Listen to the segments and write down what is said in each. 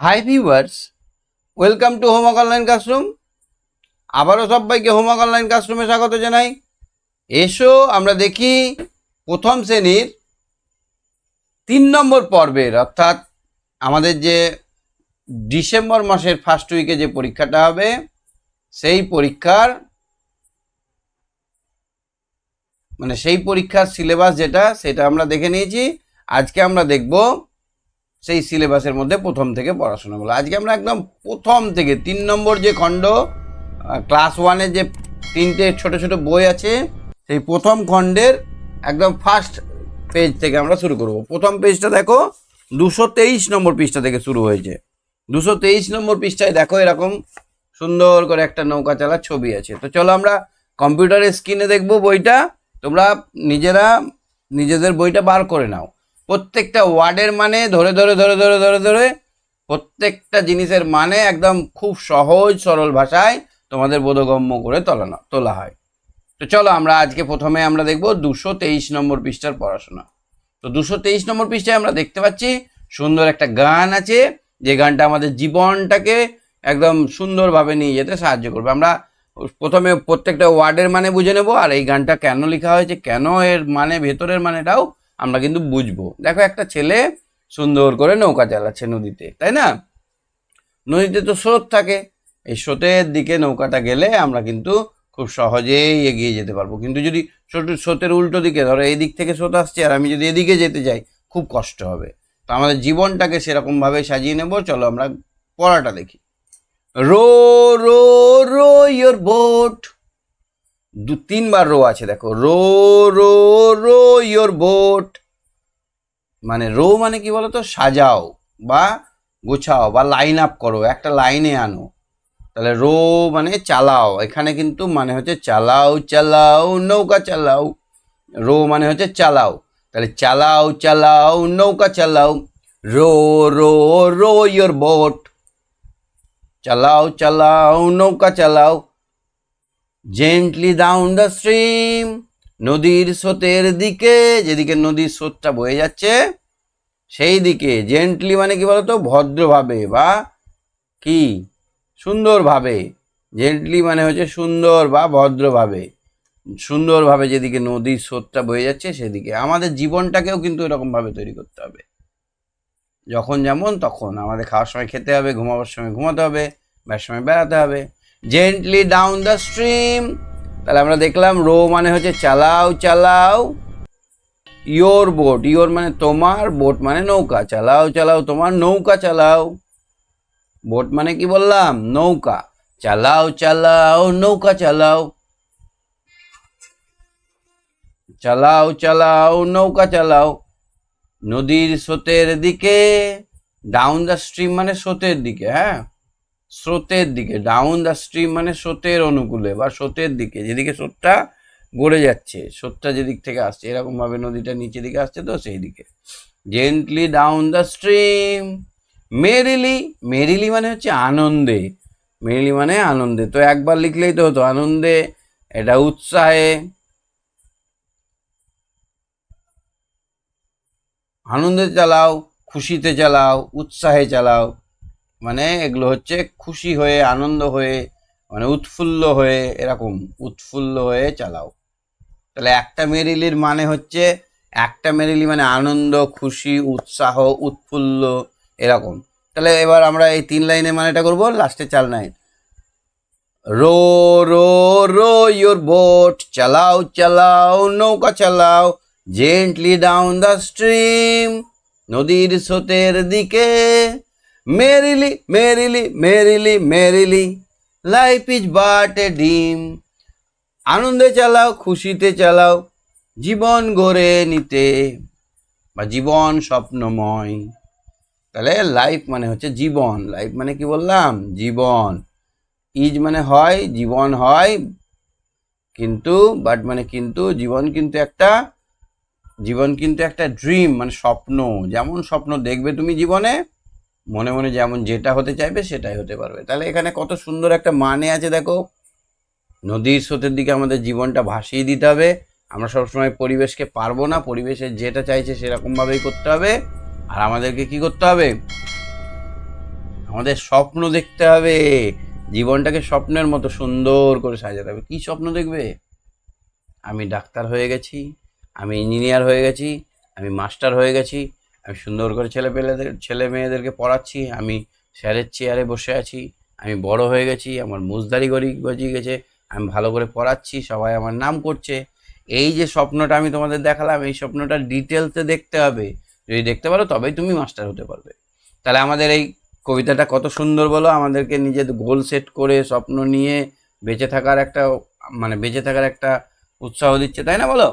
Hi viewers, welcome to homework online classroom. আবারও সবাইকে homework online ক্লাসরুমে স্বাগত জানাই। এসো আমরা দেখি প্রথম শ্রেণীর 3 নম্বর পর্বের, অর্থাৎ আমাদের যে ডিসেম্বর মাসের ফার্স্ট উইকে যে পরীক্ষাটা হবে সেই পরীক্ষার সিলেবাস যেটা, সেটা আমরা দেখে নিয়েছি। আজকে আমরা দেখব সেই সিলেবাসের মধ্যে প্রথম থেকে পড়াশোনাগুলো। আজকে আমরা একদম প্রথম থেকে 3 নম্বর যে খণ্ড, ক্লাস 1-এর যে 3টে ছোট ছোট বই আছে, সেই প্রথম খণ্ডের একদম ফার্স্ট পেজ থেকে আমরা শুরু করব। প্রথম পেজটা দেখো, 223 নম্বর পৃষ্ঠা থেকে শুরু হয়েছে। 223 নম্বর পৃষ্ঠায় দেখো এরকম সুন্দর করে একটা নৌকা চালার ছবি আছে। তো চলো আমরা কম্পিউটারের স্ক্রিনে দেখব বইটা। তোমরা নিজেদের বইটা বার করে নাও। প্রত্যেকটা ওয়ার্ডের মানে ধরে ধরে ধরে ধরে ধরে ধরে প্রত্যেকটা জিনিসের মানে একদম খুব সহজ সরল ভাষায় তোমাদের বোধগম্য করে তোলা হয়। তো চলো আমরা আজকে প্রথমে আমরা দেখব 223 নম্বর পৃষ্ঠার পড়াশোনা। তো 223 নম্বর পৃষ্ঠায় আমরা দেখতে পাচ্ছি সুন্দর একটা গান আছে, যে গানটা আমাদের জীবনটাকে একদম সুন্দরভাবে নিয়ে যেতে সাহায্য করবে। আমরা প্রথমে প্রত্যেকটা ওয়ার্ডের মানে বুঝে নেব, আর এই গানটা কেন লেখা হয়েছে, কেন এর মানে, ভেতরের মানেটাও আমরা কিন্তু বুঝবো। দেখো একটা ছেলে সুন্দর করে নৌকা চালাচ্ছে নদীতে, তাই না? নদীতে তো স্রোত থাকে, এই স্রোতের দিকে নৌকাটা গেলে আমরা কিন্তু খুব সহজেই এগিয়ে যেতে পারবো। কিন্তু যদি স্রোতের উল্টো দিকে, ধরো এই দিক থেকে স্রোত আসছে আর আমি যদি এদিকে যেতে যাই, খুব কষ্ট হবে। তো আমাদের জীবনটাকে সেরকমভাবে সাজিয়ে নেব। চলো আমরা পড়াটা দেখি। Row row row your boat, 3বার রো আছে দেখো। Row row row your boat, মানে রো মানে কি বলতো, সাজাও বা গোছাও বা লাইন আপ করো, একটা লাইনে আনো। তাহলে রো মানে চালাও, এখানে কিন্তু মানে হচ্ছে চালাও চালাও নৌকা চালাও। রো মানে হচ্ছে চালাও, তাহলে চালাও চালাও নৌকা চালাও। Row row row your boat, চালাও চালাও নৌকা চালাও। জেন্টলি ডাউন দ্য স্ট্রিম, নদীর স্রোতের দিকে, যেদিকে নদীর স্রোতটা বয়ে যাচ্ছে সেই দিকে। জেন্টলি মানে কি বলতো, ভদ্রভাবে বা কি সুন্দরভাবে। জেন্টলি মানে হচ্ছে সুন্দর বা ভদ্রভাবে, সুন্দরভাবে যেদিকে নদীর স্রোতটা বয়ে যাচ্ছে সেদিকে। আমাদের জীবনটাকেও কিন্তু এরকমভাবে তৈরি করতে হবে। যখন যেমন তখন, আমাদের খাওয়ার সময় খেতে হবে, ঘুমাবার সময় ঘুমাতে হবে, বেড়ার সময় বেড়াতে হবে। জেন্টলি ডাউন দ্য স্ট্রিম, তাহলে আমরা দেখলাম রো মানে হচ্ছে চালাও চালাও। ইয়োর বোট, ইয়োর মানে তোমার, বোট মানে নৌকা। চালাও চালাও তোমার নৌকা চালাও। বোট মানে কি বললাম, নৌকা। চালাও চালাও নৌকা চালাও। চালাও চালাও নৌকা চালাও নদীর স্রোতের দিকে। ডাউন দ্য স্ট্রিম মানে স্রোতের দিকে, হ্যাঁ, স্রোতের দিকে। ডাউন দ্য স্ট্রিম মানে স্রোতের অনুকূলে বা স্রোতের দিকে, যেদিকে স্রোতটা গড়ে যাচ্ছে, স্রোতটা যেদিক থেকে আসছে, এরকম ভাবে নদীটা নিচের দিকে আসছে, তো সেই দিকে। Gently down the stream. Merrily, merrily মানে হচ্ছে আনন্দে। মেরিলি মানে আনন্দে, তো একবার লিখলেই তো হতো, আনন্দে, এটা উৎসাহে। আনন্দে চালাও, খুশিতে চালাও, উৎসাহে চালাও, মানে এগুলো হচ্ছে খুশি হয়ে, আনন্দ হয়ে, মানে উৎফুল্ল হয়ে, এরকম উৎফুল্ল হয়ে চালাও। তাহলে একটা মেরিলির মানে হচ্ছে, একটা মেরিলি মানে আনন্দ, খুশি, উৎসাহ, উৎফুল্ল, এরকম। তাহলে এবার আমরা এই 3 লাইনের মানেটা করবো, লাস্টে 4 line. Row row row your boat, চালাও চালাও নৌকা চালাও। জেন্টলি ডাউন দ্য স্ট্রিম, নদীর স্রোতের দিকে। Merrily merrily merrily merrily, life is but a dream. আনন্দে চালাও, খুশিতে চালাও, জীবন গড়ে নিতে, বা জীবন স্বপ্নময়। তাহলে লাইফ মানে হচ্ছে জীবন। লাইফ মানে কি বললাম, জীবন। ইজ মানে হয়, জীবন হয়, কিন্তু বাট মানে কিন্তু, জীবন কিন্তু একটা ড্রিম মানে স্বপ্ন। যেমন স্বপ্ন দেখবে তুমি জীবনে, মনে মনে যেমন যেটা হতে চাইবে সেটাই হতে পারবে। তাহলে এখানে কত সুন্দর একটা মানে আছে দেখো। নদীর স্রোতের দিকে আমাদের জীবনটা ভাসিয়ে দিতে হবে। আমরা সবসময় পরিবেশকে পারবো না, পরিবেশের যেটা চাইছে সেরকমভাবেই করতে হবে। আর আমাদেরকে কি করতে হবে, আমাদের স্বপ্ন দেখতে হবে, জীবনটাকে স্বপ্নের মতো সুন্দর করে সাজাতে হবে। কি স্বপ্ন দেখবে? আমি ডাক্তার হয়ে গেছি, আমি ইঞ্জিনিয়ার হয়ে গেছি, আমি মাস্টার হয়ে গেছি, আমি সুন্দর করে ছেলে মেয়েদেরকে পড়াচ্ছি, আমি স্যারের চেয়ারে বসে আছি, আমি বড় হয়ে গেছি, আমার মুজদারি গজিয়ে গেছে, আমি ভালো করে পড়াচ্ছি, সবাই আমার নাম করছে। এই যে স্বপ্নটা আমি তোমাদের দেখালাম, এই স্বপ্নটা ডিটেলসে দেখতে হবে। যদি দেখতে পারো তবেই তুমি মাস্টার হতে পারবে। তাহলে আমাদের এই কবিতাটা কত সুন্দর বলো, আমাদেরকে নিজের গোল সেট করে স্বপ্ন নিয়ে বেঁচে থাকার একটা, মানে বেঁচে থাকার একটা উৎসাহ দিচ্ছে, তাই না বলো?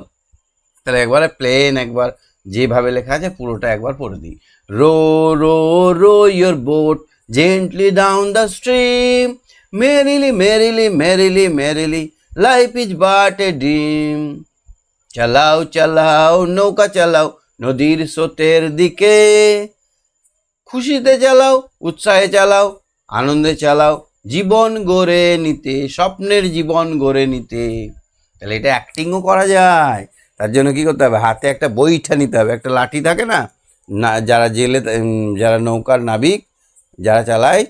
তাহলে একবারে প্লেন, একবার যেভাবে লেখা আছে পুরোটা একবার পড়ে দিই। Row row row your boat gently down the stream, merrily merrily merrily merrily, life is but a dream. চালাও চালাও নৌকা চালাও নদীর স্রোতের দিকে, খুশিতে চালাও, উৎসাহে চালাও, আনন্দে চালাও, জীবন গড়ে নিতে, স্বপ্নের জীবন গড়ে নিতে। তাহলে এটা অ্যাক্টিংও করা যায়। তার জন্য কি করতে হবে? হাতে একটা বইটা নিতে হবে, একটা লাঠি থাকে না, না যারা জেলে যারা নৌকার নাবিক যারা চালায়,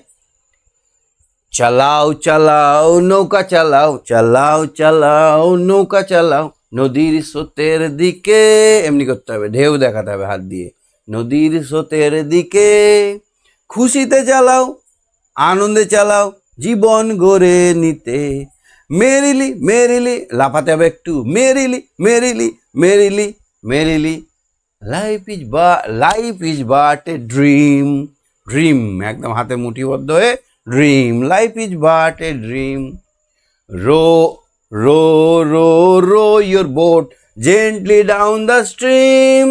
চালাও চালাও নৌকা চালাও, চালাও চালাও নৌকা চালাও নদীর স্রোতের দিকে, এমনি করতে হবে, ঢেউ দেখাতে হবে হাত দিয়ে, নদীর স্রোতের দিকে, খুশিতে চালাও, আনন্দে চালাও, জীবন গড়ে নিতে, মেরিলি মেরিলি, লাফাতে হবে একটু, merrily merrily merrily merrily, life is but a dream. Dream একদম হাতে মুঠিবদ্ধ হয়ে, dream, life is but a dream. Row row row row your boat gently down the stream,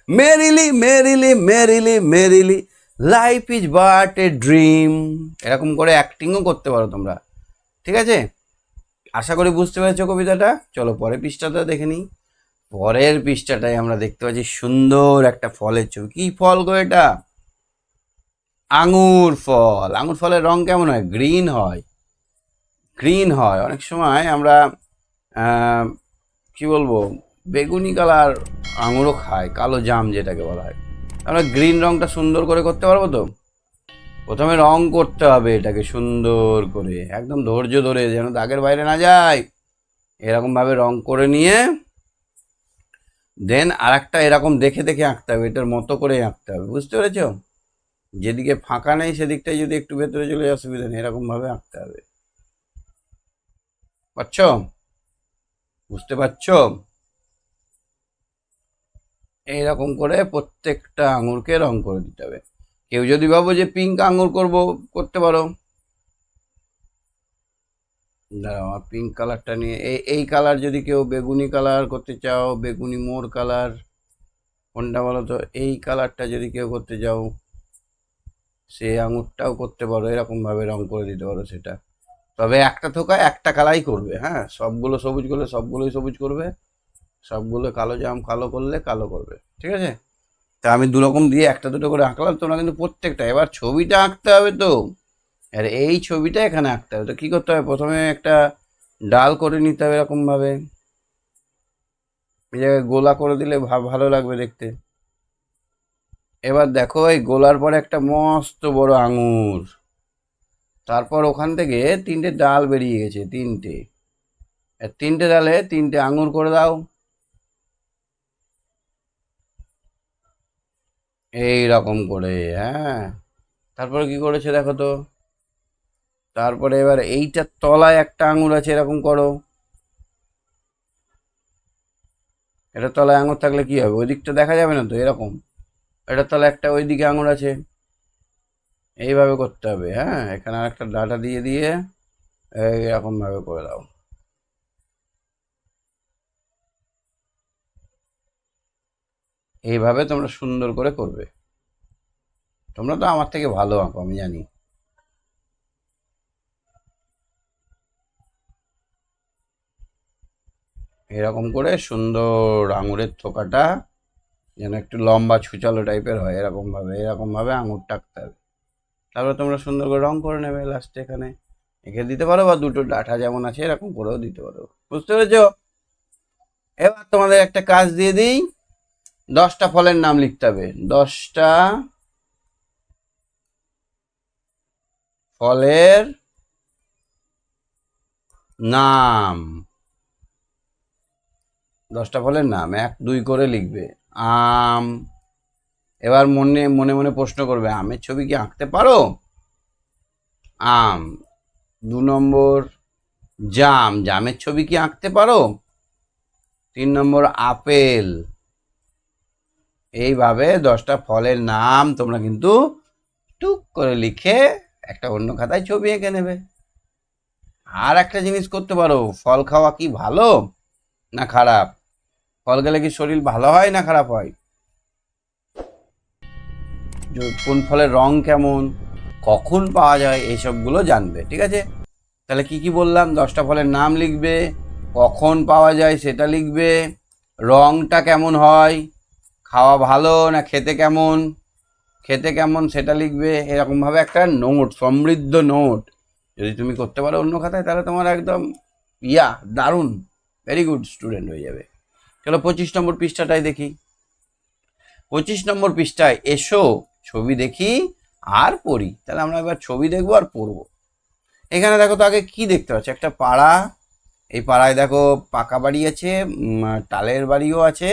merrily merrily merrily merrily, life is but a dream. এরকম করে অ্যাক্টিংও করতে পারো তোমরা, ঠিক আছে? আশা করি বুঝতে পেরেছো কবিতাটা। চলো পরের পৃষ্ঠাটা দেখে নিই। পরের পৃষ্ঠাটায় আমরা দেখতে পাচ্ছি সুন্দর একটা ফলের ছবি। কি ফল গো এটা? আঙুর ফল। আঙুর ফলের রং কেমন হয়? গ্রিন হয়, গ্রিন হয়। অনেক সময় আমরা কি বলবো, বেগুনি কালার আঙুরও খাই, কালো জাম যেটাকে বলা হয়। আমরা গ্রিন রংটা সুন্দর করে করতে পারবো তো? প্রথমে রং করতে হবে এটাকে সুন্দর করে, একদম ধৈর্য ধরে, যেন দাগের বাইরে না যায়, এরকমভাবে রং করে নিয়ে দেন আর একটা এরকম দেখে দেখে আঁকতে হবে, এটার মতো করে আঁকতে হবে। বুঝতে পেরেছ? যেদিকে ফাঁকা নেই সেদিকটাই যদি একটু ভেতরে চলে যায় অসুবিধা নেই, এরকমভাবে আঁকতে হবে। পারছ? বুঝতে পারছ? এইরকম করে প্রত্যেকটা আঙুরকে রং করে দিতে হবে। কেউ যদি ভাবো যে পিঙ্ক আঙুর করতে পারো, দাঁড়াও আমার পিঙ্ক কালারটা নিয়ে, এই কালার যদি কেউ বেগুনি কালার করতে চাও, বেগুনি মোর কালার কোনটা বলো তো, এই কালারটা যদি কেউ করতে চাও সে আঙুরটাও করতে পারো, এরকমভাবে রং করে দিতে পারো সেটা। তবে একটা থোকা একটা কালাই করবে, হ্যাঁ, সবগুলো সবুজ করলে সবগুলোই সবুজ করবে, সবগুলো কালো জাম কালো করলে কালো করবে, ঠিক আছে? তা আমি দুরকম দিয়ে একটা দুটো করে আঁকলাম, তোমরা কিন্তু প্রত্যেকটা এবার ছবিটা আঁকতে হবে তো। আর এই ছবিটা এখানে আঁকতে হবে। তো কী করতে হবে? প্রথমে একটা ডাল করে নিতে হবে এরকমভাবে, এই জায়গায় গোলা করে দিলে ভালো লাগবে দেখতে। এবার দেখো এই গোলার পরে একটা মস্ত বড় আঙুর, তারপর ওখান থেকে তিনটে ডাল বেরিয়ে গেছে, তিনটে, আর তিনটে ডালে তিনটে আঙুর করে দাও, এই রকম করে, হ্যাঁ। তারপরে কি করেছে দেখো তো, তারপরে এবার এইটার তলায় একটা আঙুর আছে, এরকম করো। এটার তলায় আঙুর থাকলে কি হবে? ওই দিকটা দেখা যাবে না তো, এরকম। এটার তলায় একটা ওই দিকে আঙুর আছে, এইভাবে করতে হবে, হ্যাঁ। এখানে আর একটা ডাটা দিয়ে দিয়ে এইরকম ভাবে করে দাও। এইভাবে তোমরা সুন্দর করে করবে। তোমরা তো আমার থেকে ভালো আঁকো আমি জানি। এরকম করে সুন্দর আঙুরের থোকাটা যেন একটু লম্বা ছুচালো টাইপের হয়, এরকম ভাবে আঙুর টাকতে হবে। তারপর তোমরা সুন্দর করে রং করে নেবে লাস্টে, এখানে এঁকে দিতে পারো, বা দুটো ডাঁটা যেমন আছে এরকম করেও দিতে পারো। বুঝতে পেরেছো? এবার তোমাদের একটা কাজ দিয়ে দিই, 10টা ফলের নাম লিখতে হবে। 10টা ফলের নাম, 10টা ফলের নাম 1 2 করে লিখবে। আম, এবার মনে মনে মনে প্রশ্ন করবে, আমের ছবি কি আঁকতে পারো? আম। 2 নম্বর জাম, জামের ছবি কি আঁকতে পারো? 3 নম্বর আপেল। এইভাবে 10টা ফলের নাম তোমরা কিন্তু টুক করে লিখে একটা অন্য খাতায় ছবি এঁকে নেবে। আর একটা জিনিস করতে পারো, ফল খাওয়া কি ভালো না খারাপ? ফল খেলে কি শরীর ভালো হয় না খারাপ হয়? কোন ফলের রং কেমন, কখন পাওয়া যায়, এইসবগুলো জানবে। ঠিক আছে, তাহলে কি কি বললাম? 10টা ফলের নাম লিখবে, কখন পাওয়া যায় সেটা লিখবে, রংটা কেমন হয়, খাওয়া ভালো না খেতে কেমন, খেতে কেমন সেটা লিখবে। এরকমভাবে একটা নোট, সমৃদ্ধ নোট যদি তুমি করতে পারো অন্য খাতায়, তাহলে তোমার একদম দারুণ, ভেরি গুড স্টুডেন্ট হয়ে যাবে। চলো 25 নম্বর পৃষ্ঠাটাই দেখি। 25 নম্বর পৃষ্ঠায় এসো ছবি দেখি আর পড়ি। তাহলে আমরা এবার ছবি দেখবো আর পড়বো। এখানে দেখো তো আগে কি দেখতে পাচ্ছ, একটা পাড়া। এই পাড়ায় দেখো পাকা বাড়ি আছে, টালের বাড়িও আছে,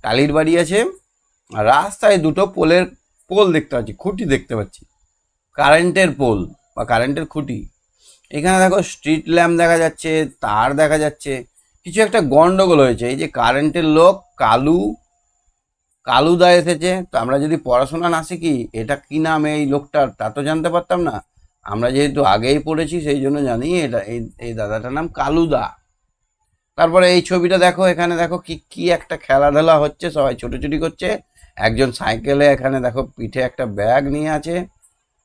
টালির বাড়ি আছে। আর রাস্তায় দুটো পোল দেখতে পাচ্ছি, খুঁটি দেখতে পাচ্ছি, কারেন্টের পোল বা কারেন্টের খুঁটি। এখানে দেখো স্ট্রিট ল্যাম্প দেখা যাচ্ছে, তার দেখা যাচ্ছে। কিছু একটা গন্ডগোল হয়েছে। এই যে কারেন্টের লোক কালুদা এসেছে, তো আমরা যদি পড়াশোনা না শিখি এটা কি নাম এই লোকটার তা তো জানতে পারতাম না। আমরা যেহেতু আগেই পড়েছি সেই জন্য জানি এটা এই দাদাটার নাম কালুদা। তারপরে এই ছবিটা দেখো, এখানে দেখো কি কি একটা খেলাধুলা হচ্ছে, সবাই ছোটাছুটি করছে। একজন সাইকেলে, এখানে দেখো পিঠে একটা ব্যাগ নিয়ে আছে।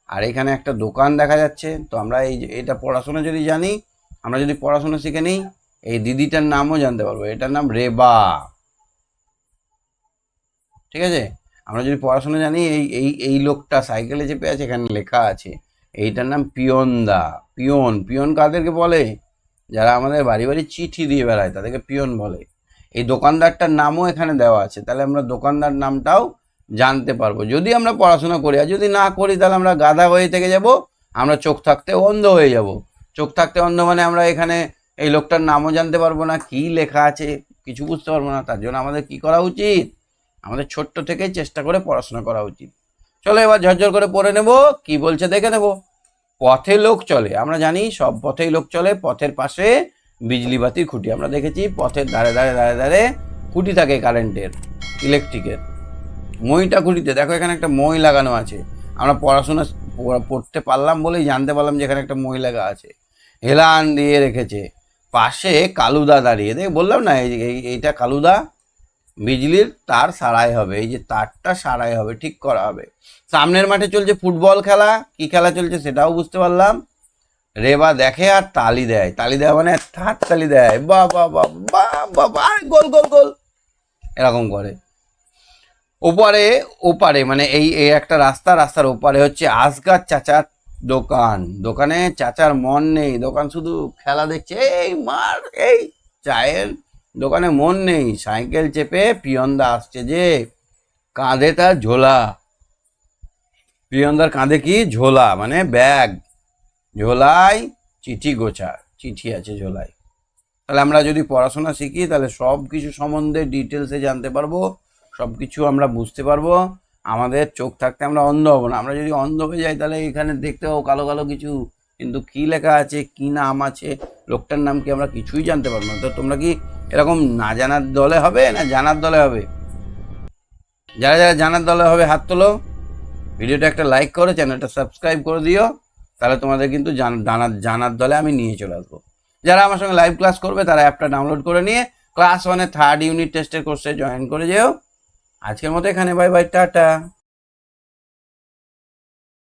আর এখানে একটা দোকান দেখা যাচ্ছে। তো আমরা এটা পড়াশোনা যদি জানি, আমরা যদি পড়াশোনা শিখে নিই, এই দিদিটার নামও জানতে পারবো, এটার নাম রেবা। ঠিক আছে, আমরা যদি পড়াশোনা জানি, এই লোকটা সাইকেলে চেপে আছে, এখানে লেখা আছে এইটার নাম পিয়নদা। পিয়ন কাদেরকে বলে? যারা আমাদের বাড়ি বাড়ি চিঠি দিয়ে বেড়ায় তাদেরকে পিয়ন বলে। এই দোকানদারটার নামও এখানে দেওয়া আছে, তাহলে আমরা দোকানদার নামটাও জানতে পারবো যদি আমরা পড়াশোনা করি। আর যদি না করি তাহলে আমরা গাধা হয়ে থেকে যাব, আমরা চোখ থাকতে অন্ধ হয়ে যাব। চোখ থাকতে অন্ধ মানে আমরা এখানে এই লোকটার নামও জানতে পারবো না, কি লেখা আছে কিছু বুঝতে পারবো না। তার জন্য আমাদের কি করা উচিত? আমাদের ছোট্ট থেকেই চেষ্টা করে পড়াশোনা করা উচিত। চলো এবার ঝরঝর করে পড়ে নেব, কি বলছে দেখে নেব। পথে লোক চলে, আমরা জানি সব পথেই লোক চলে। পথের পাশে বিজলি বাতির খুঁটি, আমরা দেখেছি পথের ধারে ধারে ধারে ধারে খুঁটি থাকে কারেন্টের, ইলেকট্রিকের। মইটা খুঁটিতে দেখো এখানে একটা মই লাগানো আছে। আমরা পড়াশোনা পড়তে পারলাম বলেই জানতে পারলাম যে এখানে একটা মই লাগা আছে, হেলান দিয়ে রেখেছে। পাশে কালুদা দাঁড়িয়ে, দেখ বললাম না এইটা কালুদা। বিজলির তার সারাই হবে, এই যে তারটা সারাই হবে, ঠিক করা হবে। সামনের মাঠে চলছে ফুটবল খেলা, কি খেলা চলছে সেটাও বুঝতে পারলাম। রেবা দেখে আর তালি দেয়, তালি দেয় মানে হাত তালি দেয়, বাহ বাহ বাহ বাহ বাহ বাহ, গোল গোল গোল এরকম করে। ওপারে মানে এই একটা রাস্তার ওপারে হচ্ছে আসগার চাচার দোকান। দোকানে চাচার মন নেই, দোকান শুধু খেলা দেখছে, এই মার, এই চায়ের দোকানে মন নেই। সাইকেল চেপে পিয়নদা আসছে, যে কাঁধে তার ঝোলা। পিয়নদার কাঁধে কি ঝোলা, মানে ব্যাগ, ঝোলায় চিঠি গোছা, চিঠি আছে ঝোলায়। তাহলে আমরা যদি পড়াশোনা শিখি তাহলে সব কিছু সম্বন্ধে ডিটেলসে জানতে পারবো, সব কিছু আমরা বুঝতে পারবো। আমাদের চোখ থাকতে আমরা অন্ধ হবো না। আমরা যদি অন্ধ হয়ে যাই তাহলে এখানে দেখতে পাবো কালো কালো কিছু, কিন্তু কি লেখা আছে, কি নাম আছে, লোকটার নাম কি, আমরা কিছুই জানতে পারবো না। তো তোমরা কি এরকম না জানার দলে হবে না জানার দলে হবে? যারা যারা জানার দলে হবে হাত তোলো, ভিডিওটা একটা লাইক করো, চ্যানেলটা সাবস্ক্রাইব করে দিও, তাহলে তোমাদের কিন্তু জানার দলে আমি নিয়ে চলে আসবো। যারা আমার সঙ্গে লাইভ ক্লাস করবে তারা অ্যাপটা ডাউনলোড করে নিয়ে ক্লাস 1-এর 3rd ইউনিট টেস্টের কোর্সে জয়েন করে যেও। আজকের মতো এখানে, বাই বাই, টাটা।